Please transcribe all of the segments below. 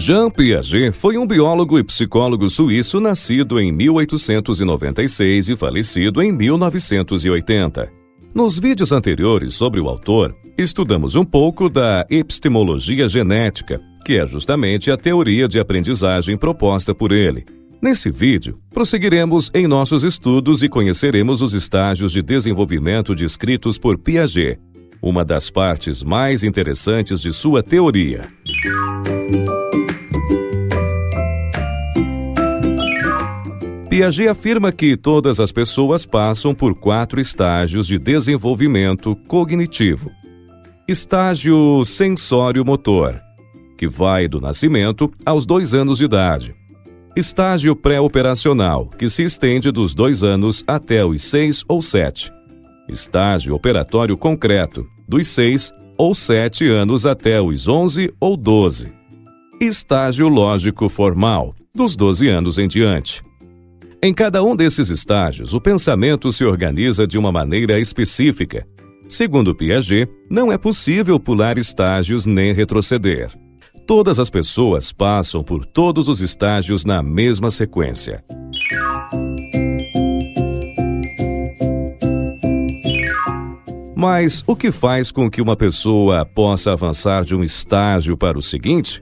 Jean Piaget foi um biólogo e psicólogo suíço nascido em 1896 e falecido em 1980. Nos vídeos anteriores sobre o autor, estudamos um pouco da epistemologia genética, que é justamente a teoria de aprendizagem proposta por ele. Nesse vídeo, prosseguiremos em nossos estudos e conheceremos os estágios de desenvolvimento descritos por Piaget, uma das partes mais interessantes de sua teoria. Piaget afirma que todas as pessoas passam por 4 estágios de desenvolvimento cognitivo. Estágio sensório-motor, que vai do nascimento aos 2 anos de idade. Estágio pré-operacional, que se estende dos 2 anos até os 6 ou 7. Estágio operatório concreto, dos 6 ou 7 anos até os 11 ou 12. Estágio lógico formal, dos 12 anos em diante. Em cada um desses estágios, o pensamento se organiza de uma maneira específica. Segundo Piaget, não é possível pular estágios nem retroceder. Todas as pessoas passam por todos os estágios na mesma sequência. Mas o que faz com que uma pessoa possa avançar de um estágio para o seguinte?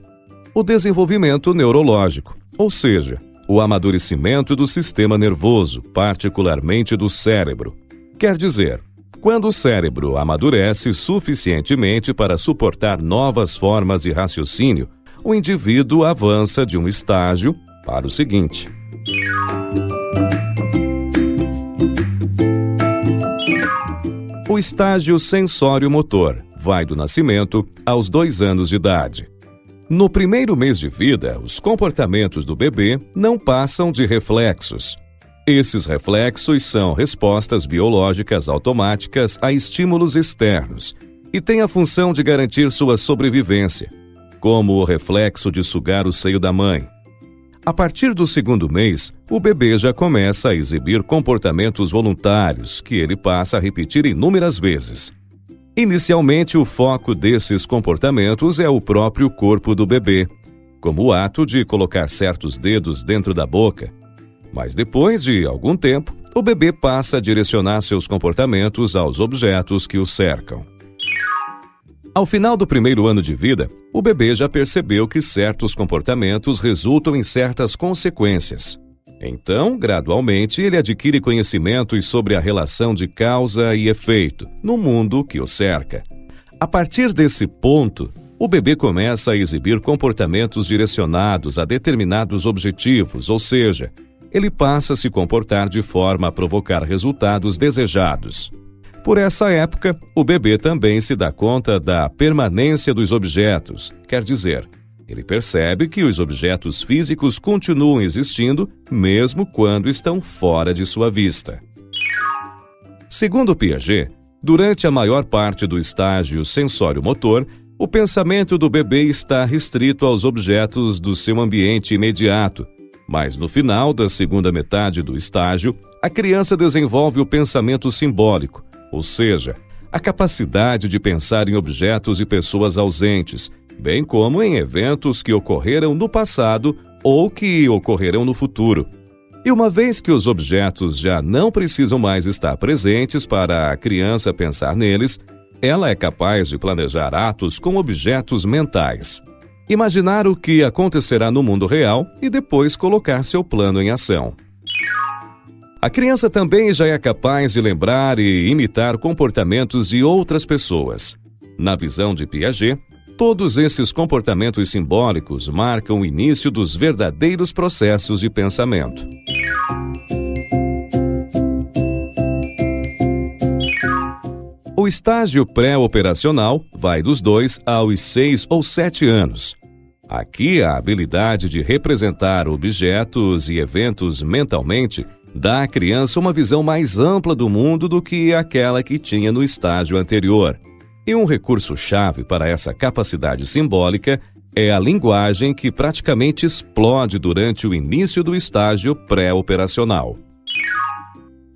O desenvolvimento neurológico, ou seja, o amadurecimento do sistema nervoso, particularmente do cérebro. Quer dizer, quando o cérebro amadurece suficientemente para suportar novas formas de raciocínio, o indivíduo avança de um estágio para o seguinte. O estágio sensório-motor vai do nascimento aos 2 anos de idade. No primeiro mês de vida, os comportamentos do bebê não passam de reflexos. Esses reflexos são respostas biológicas automáticas a estímulos externos e têm a função de garantir sua sobrevivência, como o reflexo de sugar o seio da mãe. A partir do 2º mês, o bebê já começa a exibir comportamentos voluntários que ele passa a repetir inúmeras vezes. Inicialmente, o foco desses comportamentos é o próprio corpo do bebê, como o ato de colocar certos dedos dentro da boca. Mas depois de algum tempo, o bebê passa a direcionar seus comportamentos aos objetos que o cercam. Ao final do 1º ano de vida, o bebê já percebeu que certos comportamentos resultam em certas consequências. Então, gradualmente, ele adquire conhecimentos sobre a relação de causa e efeito no mundo que o cerca. A partir desse ponto, o bebê começa a exibir comportamentos direcionados a determinados objetivos, ou seja, ele passa a se comportar de forma a provocar resultados desejados. Por essa época, o bebê também se dá conta da permanência dos objetos, quer dizer, ele percebe que os objetos físicos continuam existindo mesmo quando estão fora de sua vista. Segundo Piaget, durante a maior parte do estágio sensório-motor, o pensamento do bebê está restrito aos objetos do seu ambiente imediato, mas no final da segunda metade do estágio, a criança desenvolve o pensamento simbólico, ou seja, a capacidade de pensar em objetos e pessoas ausentes, bem como em eventos que ocorreram no passado ou que ocorrerão no futuro. E uma vez que os objetos já não precisam mais estar presentes para a criança pensar neles, ela é capaz de planejar atos com objetos mentais. Imaginar o que acontecerá no mundo real e depois colocar seu plano em ação. A criança também já é capaz de lembrar e imitar comportamentos de outras pessoas. Na visão de Piaget, todos esses comportamentos simbólicos marcam o início dos verdadeiros processos de pensamento. O estágio pré-operacional vai dos 2 aos 6 ou 7 anos. Aqui, a habilidade de representar objetos e eventos mentalmente dá à criança uma visão mais ampla do mundo do que aquela que tinha no estágio anterior. E um recurso-chave para essa capacidade simbólica é a linguagem que praticamente explode durante o início do estágio pré-operacional.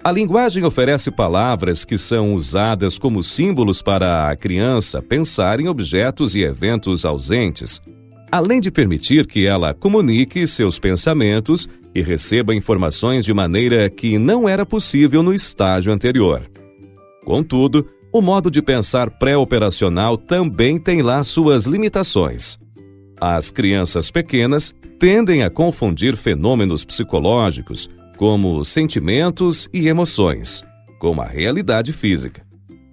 A linguagem oferece palavras que são usadas como símbolos para a criança pensar em objetos e eventos ausentes. além de permitir que ela comunique seus pensamentos e receba informações de maneira que não era possível no estágio anterior. Contudo, o modo de pensar pré-operacional também tem lá suas limitações. As crianças pequenas tendem a confundir fenômenos psicológicos, como sentimentos e emoções, com a realidade física.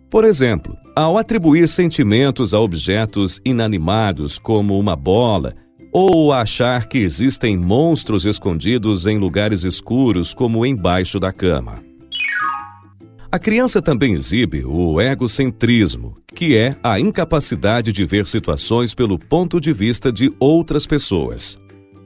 Por exemplo, ao atribuir sentimentos a objetos inanimados como uma bola, ou achar que existem monstros escondidos em lugares escuros como embaixo da cama. A criança também exibe o egocentrismo, que é a incapacidade de ver situações pelo ponto de vista de outras pessoas.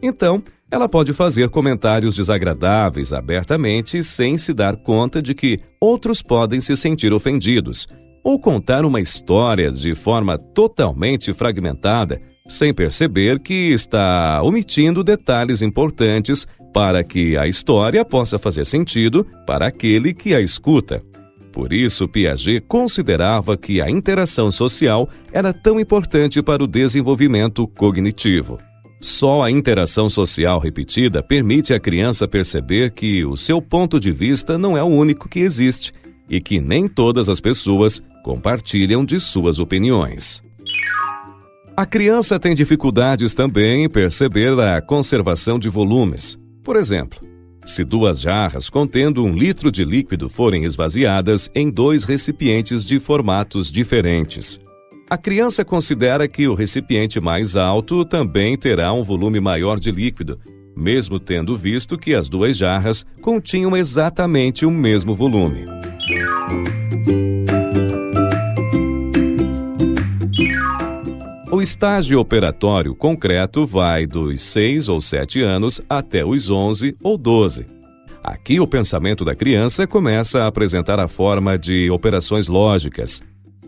Então, ela pode fazer comentários desagradáveis abertamente sem se dar conta de que outros podem se sentir ofendidos, ou contar uma história de forma totalmente fragmentada, sem perceber que está omitindo detalhes importantes para que a história possa fazer sentido para aquele que a escuta. Por isso, Piaget considerava que a interação social era tão importante para o desenvolvimento cognitivo. Só a interação social repetida permite à criança perceber que o seu ponto de vista não é o único que existe e que nem todas as pessoas compartilham de suas opiniões. A criança tem dificuldades também em perceber a conservação de volumes. Por exemplo, se 2 jarras contendo 1 litro de líquido forem esvaziadas em 2 recipientes de formatos diferentes, a criança considera que o recipiente mais alto também terá um volume maior de líquido, mesmo tendo visto que as 2 jarras continham exatamente o mesmo volume. O estágio operatório concreto vai dos 6 ou 7 anos até os 11 ou 12. Aqui o pensamento da criança começa a apresentar a forma de operações lógicas.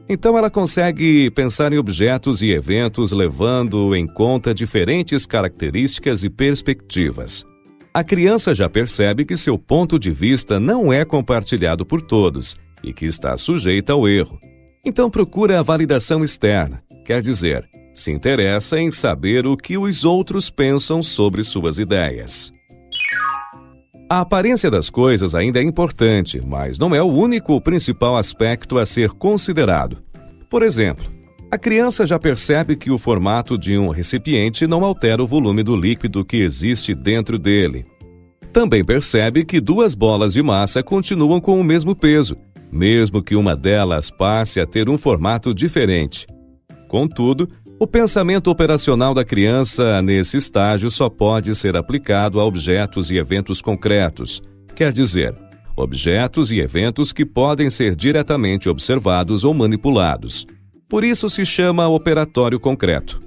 Então ela consegue pensar em objetos e eventos levando em conta diferentes características e perspectivas. A criança já percebe que seu ponto de vista não é compartilhado por todos e que está sujeita ao erro. Então procura a validação externa, quer dizer, se interessa em saber o que os outros pensam sobre suas ideias. A aparência das coisas ainda é importante, mas não é o único ou principal aspecto a ser considerado. Por exemplo, a criança já percebe que o formato de um recipiente não altera o volume do líquido que existe dentro dele. Também percebe que 2 bolas de massa continuam com o mesmo peso, mesmo que uma delas passe a ter um formato diferente. Contudo, o pensamento operacional da criança nesse estágio só pode ser aplicado a objetos e eventos concretos, quer dizer, objetos e eventos que podem ser diretamente observados ou manipulados. Por isso se chama operatório concreto.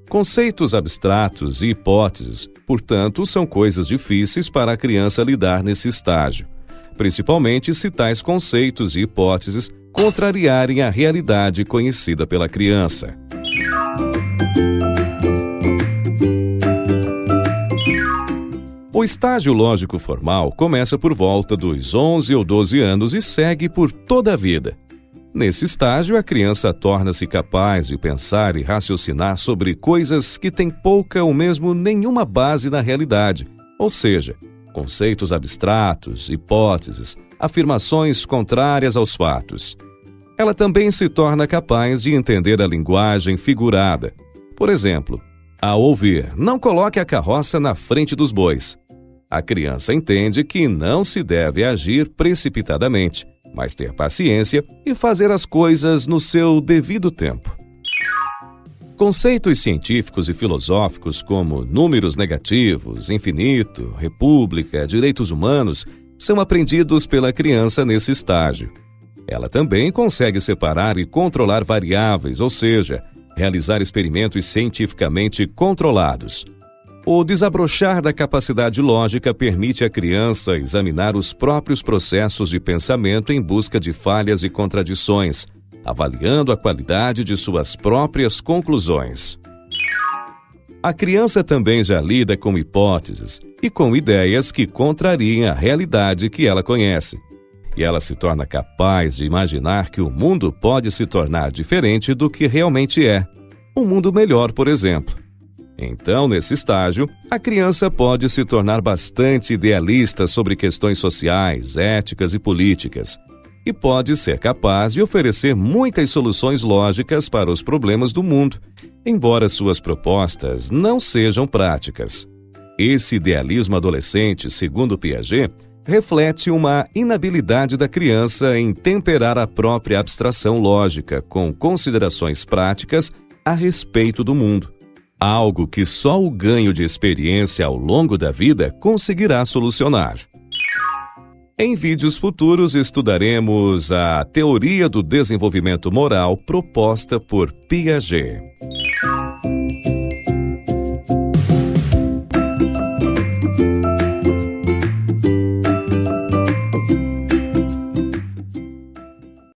Conceitos abstratos e hipóteses, portanto, são coisas difíceis para a criança lidar nesse estágio, principalmente se tais conceitos e hipóteses contrariarem a realidade conhecida pela criança. O estágio lógico formal começa por volta dos 11 ou 12 anos e segue por toda a vida. Nesse estágio, a criança torna-se capaz de pensar e raciocinar sobre coisas que têm pouca ou mesmo nenhuma base na realidade, ou seja, conceitos abstratos, hipóteses, afirmações contrárias aos fatos. Ela também se torna capaz de entender a linguagem figurada. Por exemplo, ao ouvir, não coloque a carroça na frente dos bois. A criança entende que não se deve agir precipitadamente, mas ter paciência e fazer as coisas no seu devido tempo. Conceitos científicos e filosóficos como números negativos, infinito, república, direitos humanos, são aprendidos pela criança nesse estágio. Ela também consegue separar e controlar variáveis, ou seja, realizar experimentos cientificamente controlados. O desabrochar da capacidade lógica permite à criança examinar os próprios processos de pensamento em busca de falhas e contradições, avaliando a qualidade de suas próprias conclusões. A criança também já lida com hipóteses e com ideias que contrariem a realidade que ela conhece. E ela se torna capaz de imaginar que o mundo pode se tornar diferente do que realmente é. um mundo melhor, por exemplo. Então, nesse estágio, a criança pode se tornar bastante idealista sobre questões sociais, éticas e políticas, e pode ser capaz de oferecer muitas soluções lógicas para os problemas do mundo, embora suas propostas não sejam práticas. Esse idealismo adolescente, segundo Piaget, reflete uma inabilidade da criança em temperar a própria abstração lógica com considerações práticas a respeito do mundo. Algo que só o ganho de experiência ao longo da vida conseguirá solucionar. Em vídeos futuros estudaremos a teoria do desenvolvimento moral proposta por Piaget.